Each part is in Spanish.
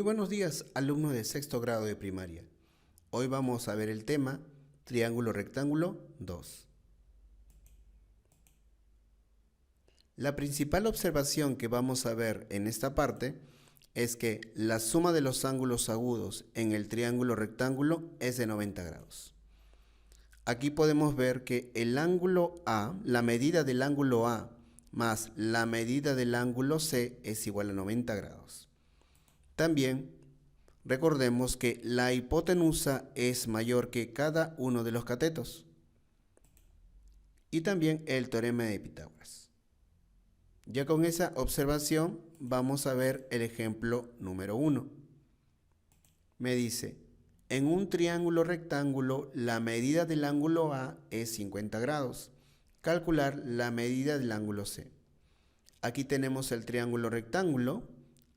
Muy buenos días, alumnos de sexto grado de primaria. Hoy vamos a ver el tema triángulo rectángulo 2. La principal observación que vamos a ver en esta parte es que la suma de los ángulos agudos en el triángulo rectángulo es de 90 grados. Aquí podemos ver que el ángulo A, la medida del ángulo A más la medida del ángulo C es igual a 90 grados. También recordemos que la hipotenusa es mayor que cada uno de los catetos. Y también el teorema de Pitágoras. Ya con esa observación vamos a ver el ejemplo número 1. Me dice, en un triángulo rectángulo la medida del ángulo A es 50 grados. Calcular la medida del ángulo C. Aquí tenemos el triángulo rectángulo.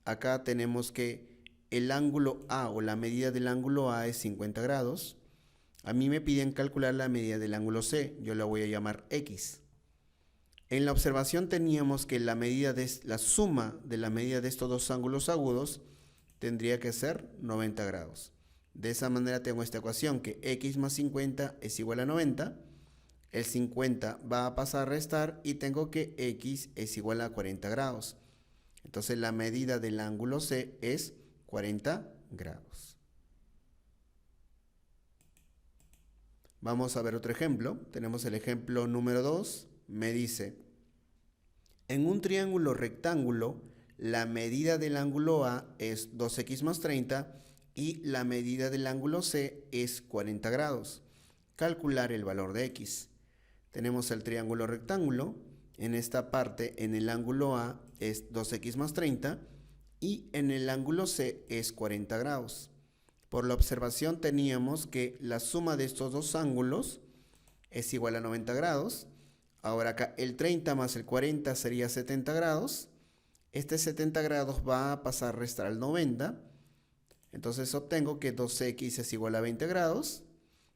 Acá tenemos que el ángulo A o la medida del ángulo A es 50 grados. A mí me piden calcular la medida del ángulo C. Yo la voy a llamar X. En la observación teníamos que la suma de la medida de estos dos ángulos agudos tendría que ser 90 grados. De esa manera tengo esta ecuación que X más 50 es igual a 90. El 50 va a pasar a restar y tengo que X es igual a 40 grados. Entonces la medida del ángulo C es 40 grados. Vamos a ver otro ejemplo. Tenemos el ejemplo número 2. Me dice, en un triángulo rectángulo, la medida del ángulo A es 2x más 30 y la medida del ángulo C es 40 grados. Calcular el valor de X. Tenemos el triángulo rectángulo. En esta parte, en el ángulo A es 2x más 30 y en el ángulo C es 40 grados. Por la observación teníamos que la suma de estos dos ángulos es igual a 90 grados. Ahora acá el 30 más el 40 sería 70 grados. Este 70 grados va a pasar a restar al 90. Entonces obtengo que 2x es igual a 20 grados.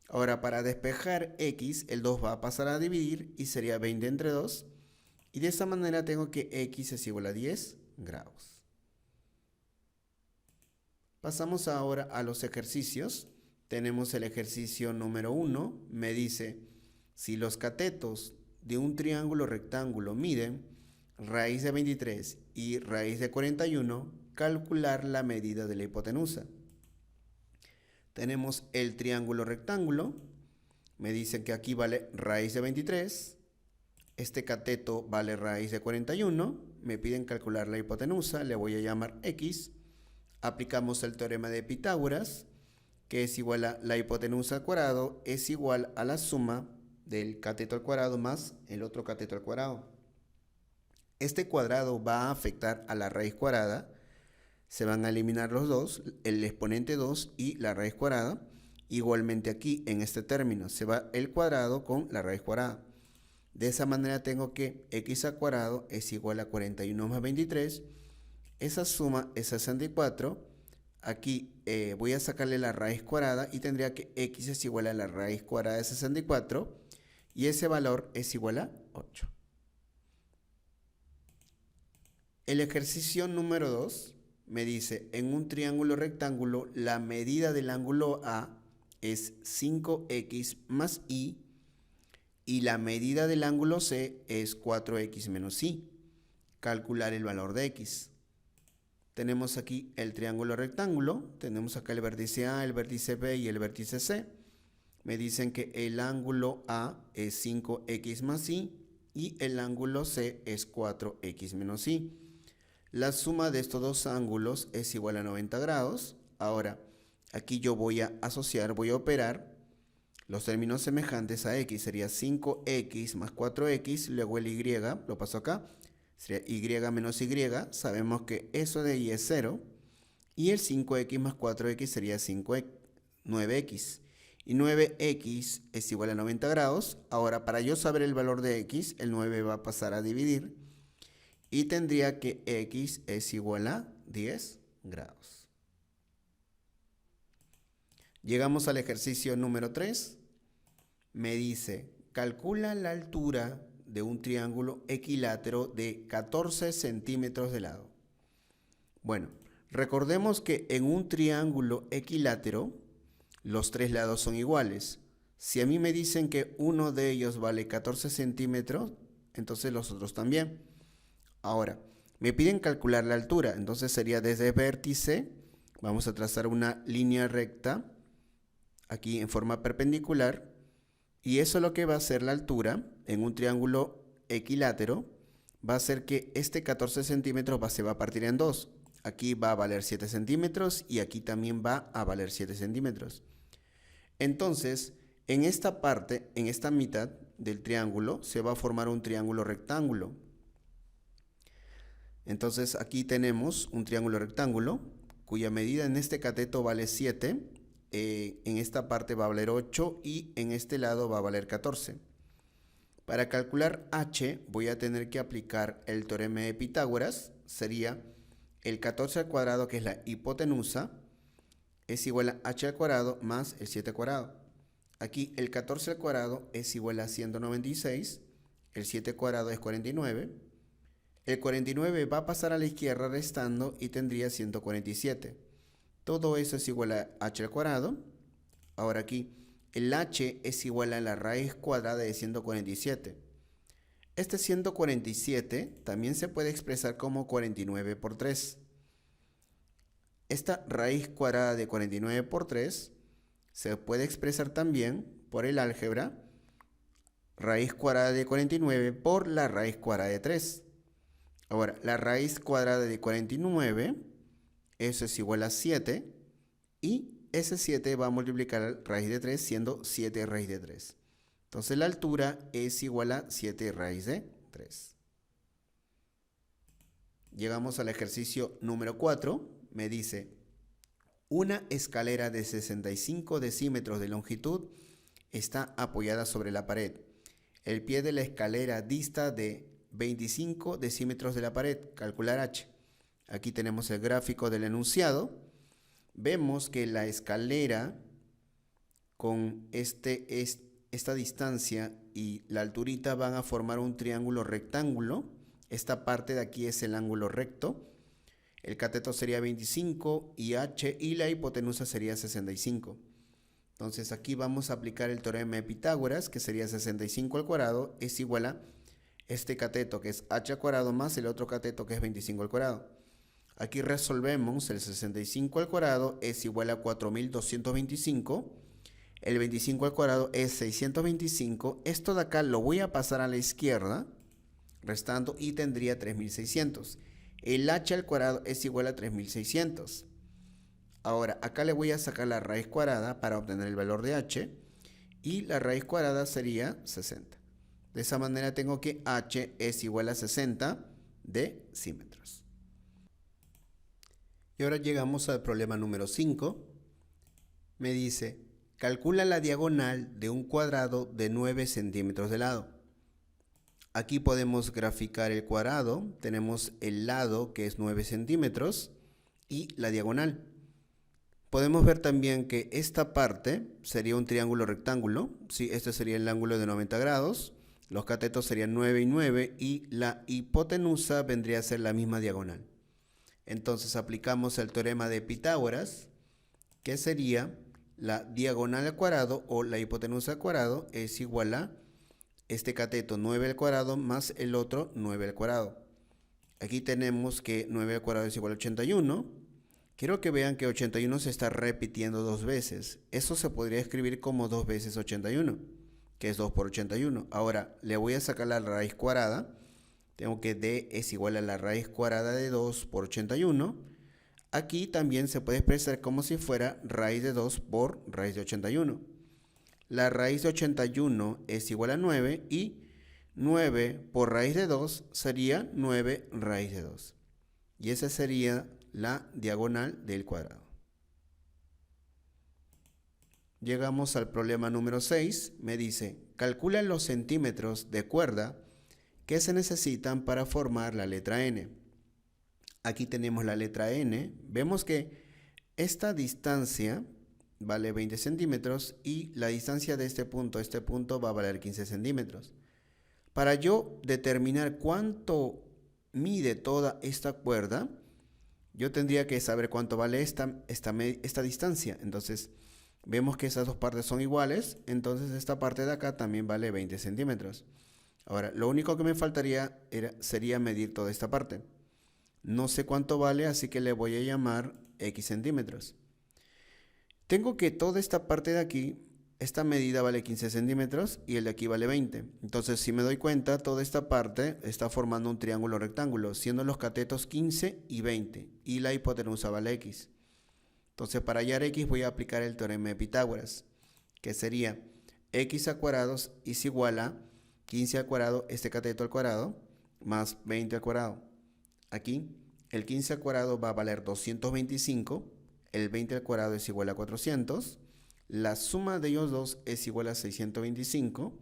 Ahora para despejar x, el 2 va a pasar a dividir y sería 20 entre 2. Y de esa manera tengo que x es igual a 10 grados. Pasamos ahora a los ejercicios. Tenemos el ejercicio número 1. Me dice, si los catetos de un triángulo rectángulo miden raíz de 23 y raíz de 41, calcular la medida de la hipotenusa. Tenemos el triángulo rectángulo. Me dicen que aquí vale raíz de 23. Este cateto vale raíz de 41. Me piden calcular la hipotenusa. Le voy a llamar X. Aplicamos el teorema de Pitágoras, que es igual a la hipotenusa al cuadrado es igual a la suma del cateto al cuadrado más el otro cateto al cuadrado. Este cuadrado va a afectar a la raíz cuadrada. Se van a eliminar los dos, el exponente 2 y la raíz cuadrada. Igualmente aquí, en este término, se va el cuadrado con la raíz cuadrada. De esa manera tengo que x al cuadrado es igual a 41 más 23. Esa suma es 64. Aquí voy a sacarle la raíz cuadrada y tendría que x es igual a la raíz cuadrada de 64. Y ese valor es igual a 8. El ejercicio número 2 me dice, en un triángulo rectángulo, la medida del ángulo A es 5x más y la medida del ángulo C es 4x menos y. Calcular el valor de x. Tenemos aquí el triángulo rectángulo, tenemos acá el vértice A, el vértice B y el vértice C. Me dicen que el ángulo A es 5x más y el ángulo C es 4x menos y. La suma de estos dos ángulos es igual a 90 grados. Ahora, aquí yo voy a asociar, voy a operar los términos semejantes a x. Sería 5x más 4x, luego el y, lo paso acá. Sería y menos y, sabemos que eso de y es 0. Y el 5x más 4x sería 9x. Y 9x es igual a 90 grados. Ahora, para yo saber el valor de x, el 9 va a pasar a dividir. Y tendría que x es igual a 10 grados. Llegamos al ejercicio número 3. Me dice, calcula la altura de un triángulo equilátero de 14 centímetros de lado. Bueno, Recordemos que en un triángulo equilátero, los tres lados son iguales. Si a mí me dicen que uno de ellos vale 14 centímetros, entonces los otros también. Ahora, me piden calcular la altura, entonces sería desde vértice, vamos a trazar una línea recta, aquí en forma perpendicular, y eso lo que va a hacer la altura en un triángulo equilátero, va a ser que este 14 centímetros se va a partir en dos. Aquí va a valer 7 centímetros y aquí también va a valer 7 centímetros. Entonces, en esta parte, en esta mitad del triángulo, se va a formar un triángulo rectángulo. Entonces, aquí tenemos un triángulo rectángulo, cuya medida en este cateto vale 7, en esta parte va a valer 8 y en este lado va a valer 14. Para calcular h voy a tener que aplicar el teorema de Pitágoras, sería el 14 al cuadrado, que es la hipotenusa, es igual a h al cuadrado más el 7 al cuadrado. Aquí el 14 al cuadrado es igual a 196, el 7 al cuadrado es 49, el 49 va a pasar a la izquierda restando y tendría 147. Todo eso es igual a h al cuadrado. Ahora aquí el h es igual a la raíz cuadrada de 147. Este 147 también se puede expresar como 49 por 3. Esta raíz cuadrada de 49 por 3 se puede expresar también por el álgebra raíz cuadrada de 49 por la raíz cuadrada de 3. Ahora, la raíz cuadrada de 49, eso es igual a 7, y ese 7 va a multiplicar raíz de 3 siendo 7 raíz de 3. Entonces la altura es igual a 7 raíz de 3. Llegamos al ejercicio número 4. Me dice, una escalera de 65 decímetros de longitud está apoyada sobre la pared. El pie de la escalera dista de 25 decímetros de la pared. Calcular h. Aquí tenemos el gráfico del enunciado. Vemos que la escalera con esta distancia y la alturita van a formar un triángulo rectángulo. Esta parte de aquí es el ángulo recto. El cateto sería 25 y h y la hipotenusa sería 65. Entonces aquí vamos a aplicar el teorema de Pitágoras, que sería 65 al cuadrado es igual a este cateto que es h al cuadrado más el otro cateto que es 25 al cuadrado. Aquí resolvemos, el 65 al cuadrado es igual a 4225, el 25 al cuadrado es 625, esto de acá lo voy a pasar a la izquierda, restando, y tendría 3600. El h al cuadrado es igual a 3600. Ahora, acá le voy a sacar la raíz cuadrada para obtener el valor de h, y la raíz cuadrada sería 60. De esa manera tengo que h es igual a 60 decímetros. Y ahora llegamos al problema número 5. Me dice, calcula la diagonal de un cuadrado de 9 centímetros de lado. Aquí podemos graficar el cuadrado. Tenemos el lado que es 9 centímetros y la diagonal. Podemos ver también que esta parte sería un triángulo rectángulo. Sí, este sería el ángulo de 90 grados. Los catetos serían 9 y 9 y la hipotenusa vendría a ser la misma diagonal. Entonces aplicamos el teorema de Pitágoras, que sería la diagonal al cuadrado o la hipotenusa al cuadrado es igual a este cateto 9 al cuadrado más el otro 9 al cuadrado. Aquí tenemos que 9 al cuadrado es igual a 81. Quiero que vean que 81 se está repitiendo dos veces. Eso se podría escribir como 2 veces 81, que es 2 por 81. Ahora le voy a sacar la raíz cuadrada. Tengo que d es igual a la raíz cuadrada de 2 por 81. Aquí también se puede expresar como si fuera raíz de 2 por raíz de 81. La raíz de 81 es igual a 9 y 9 por raíz de 2 sería 9 raíz de 2. Y esa sería la diagonal del cuadrado. Llegamos al problema número 6. Me dice, calcula los centímetros de cuerda que se necesitan para formar la letra N. Aquí tenemos la letra N. Vemos que esta distancia vale 20 centímetros y la distancia de este punto a este punto va a valer 15 centímetros. Para yo determinar cuánto mide toda esta cuerda, yo tendría que saber cuánto vale esta distancia. Entonces, vemos que esas dos partes son iguales, entonces esta parte de acá también vale 20 centímetros. Ahora, lo único que me faltaría sería medir toda esta parte. No sé cuánto vale, así que le voy a llamar X centímetros. Tengo que toda esta parte de aquí, esta medida vale 15 centímetros y el de aquí vale 20. Entonces, si me doy cuenta, toda esta parte está formando un triángulo rectángulo, siendo los catetos 15 y 20, y la hipotenusa vale X. Entonces, para hallar X voy a aplicar el teorema de Pitágoras, que sería X al cuadrado es igual a 15 al cuadrado, este cateto al cuadrado, más 20 al cuadrado. Aquí, el 15 al cuadrado va a valer 225, el 20 al cuadrado es igual a 400, la suma de ellos dos es igual a 625,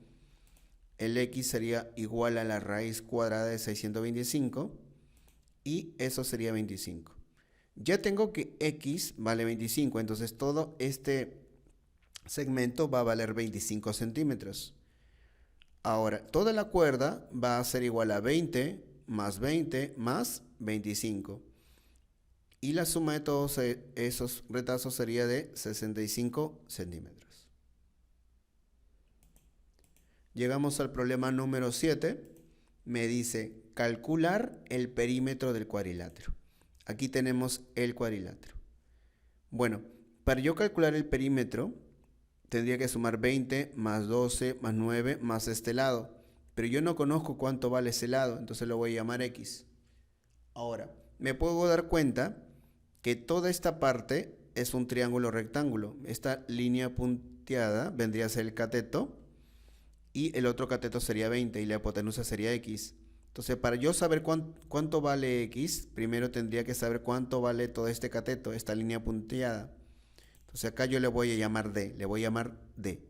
el X sería igual a la raíz cuadrada de 625, y eso sería 25. Ya tengo que X vale 25, entonces todo este segmento va a valer 25 centímetros. Ahora, toda la cuerda va a ser igual a 20 más 25. Y la suma de todos esos retazos sería de 65 centímetros. Llegamos al problema número 7. Me dice calcular el perímetro del cuadrilátero. Aquí tenemos el cuadrilátero. Bueno, para yo calcular el perímetro, tendría que sumar 20 más 12 más 9 más este lado. Pero yo no conozco cuánto vale ese lado, entonces lo voy a llamar X. Ahora, me puedo dar cuenta que toda esta parte es un triángulo rectángulo. Esta línea punteada vendría a ser el cateto y el otro cateto sería 20 y la hipotenusa sería X. Entonces, para yo saber cuánto vale X, primero tendría que saber cuánto vale todo este cateto, esta línea punteada. Entonces, acá yo le voy a llamar D, le voy a llamar D.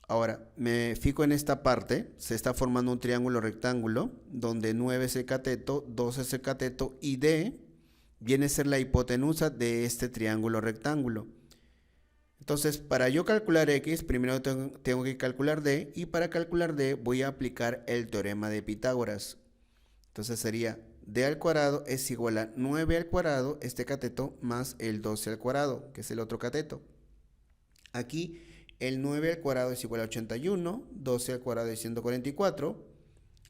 Ahora, me fijo en esta parte, se está formando un triángulo rectángulo, donde 9 es el cateto, 2 es el cateto y D viene a ser la hipotenusa de este triángulo rectángulo. Entonces, para yo calcular X, primero tengo que calcular D, y para calcular D voy a aplicar el teorema de Pitágoras. Entonces sería D al cuadrado es igual a 9 al cuadrado, este cateto, más el 12 al cuadrado, que es el otro cateto. Aquí el 9 al cuadrado es igual a 81, 12 al cuadrado es 144.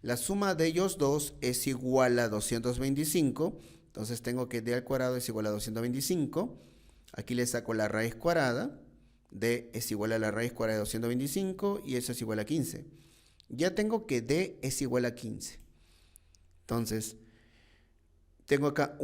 La suma de ellos dos es igual a 225. Entonces tengo que D al cuadrado es igual a 225. Aquí le saco la raíz cuadrada. D es igual a la raíz cuadrada de 225 y eso es igual a 15. Ya tengo que D es igual a 15. Entonces, tengo acá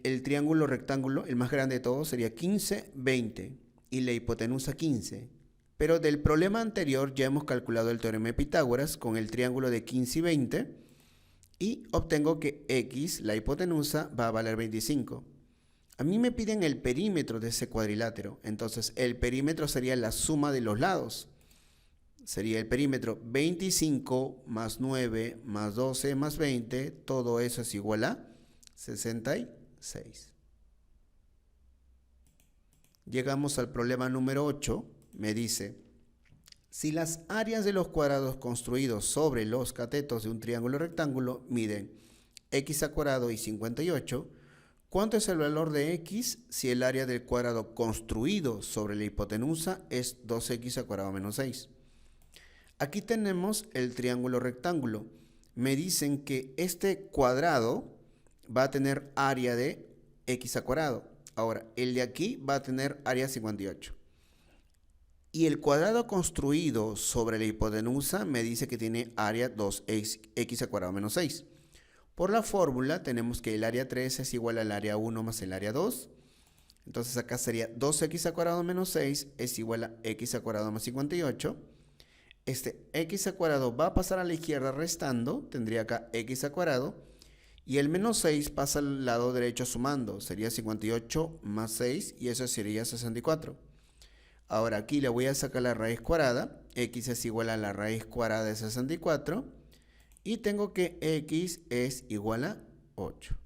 el triángulo rectángulo, el más grande de todos sería 15, 20 y la hipotenusa 15. Pero del problema anterior ya hemos calculado el teorema de Pitágoras con el triángulo de 15 y 20 y obtengo que X, la hipotenusa, va a valer 25. A mí me piden el perímetro de ese cuadrilátero, entonces el perímetro sería la suma de los lados. Sería el perímetro 25 más 9 más 12 más 20, todo eso es igual a 66. Llegamos al problema número 8, me dice, si las áreas de los cuadrados construidos sobre los catetos de un triángulo rectángulo miden X al cuadrado y 58, ¿cuánto es el valor de X si el área del cuadrado construido sobre la hipotenusa es 2X al cuadrado menos 6? Aquí tenemos el triángulo rectángulo. Me dicen que este cuadrado va a tener área de X al cuadrado. Ahora, el de aquí va a tener área 58. Y el cuadrado construido sobre la hipotenusa me dice que tiene área 2x al cuadrado menos 6. Por la fórmula tenemos que el área 3 es igual al área 1 más el área 2. Entonces acá sería 2x al cuadrado menos 6 es igual a x al cuadrado más 58. Este x al cuadrado va a pasar a la izquierda restando, tendría acá x al cuadrado. Y el menos 6 pasa al lado derecho sumando, sería 58 más 6 y eso sería 64. Ahora aquí le voy a sacar la raíz cuadrada, x es igual a la raíz cuadrada de 64 y tengo que x es igual a 8.